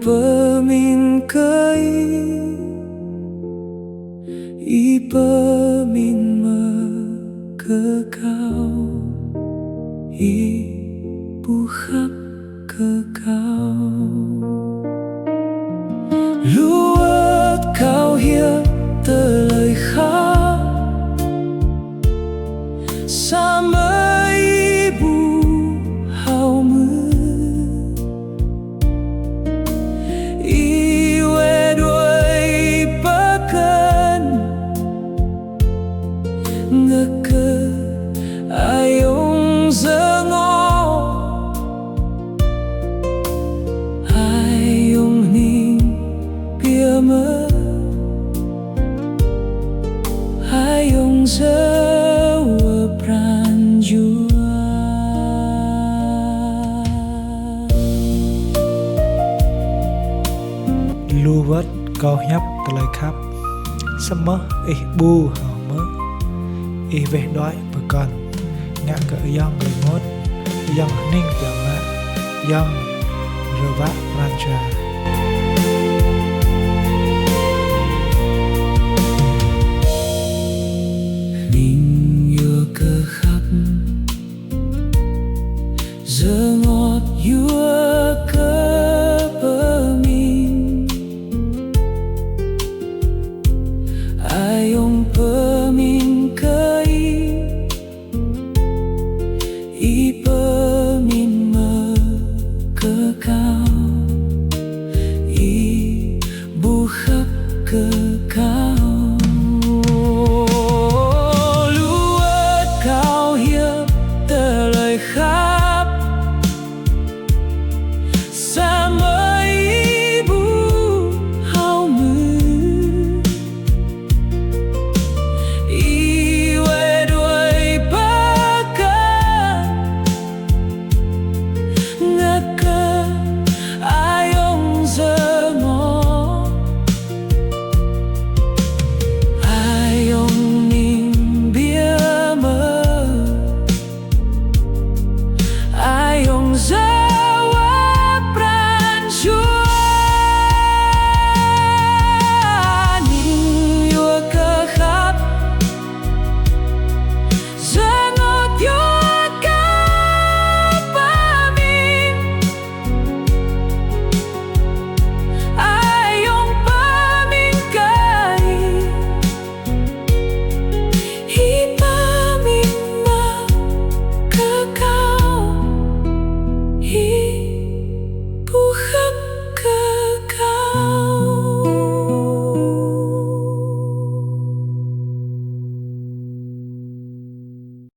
peminkai I pemin kekau I buhak kekau Luat kau hiệp lời khác Sama ibu hau mưa Iwe đuôi pakan Ngeke ayong zengo Ayong ning piama Ayong zawa pranjua Luat kau hiệp lời khắp Sama bu hau mơ về đói bà con ngạ cỡ yong người ngốt yong ninh biểu mạ yong rơ vạ rancha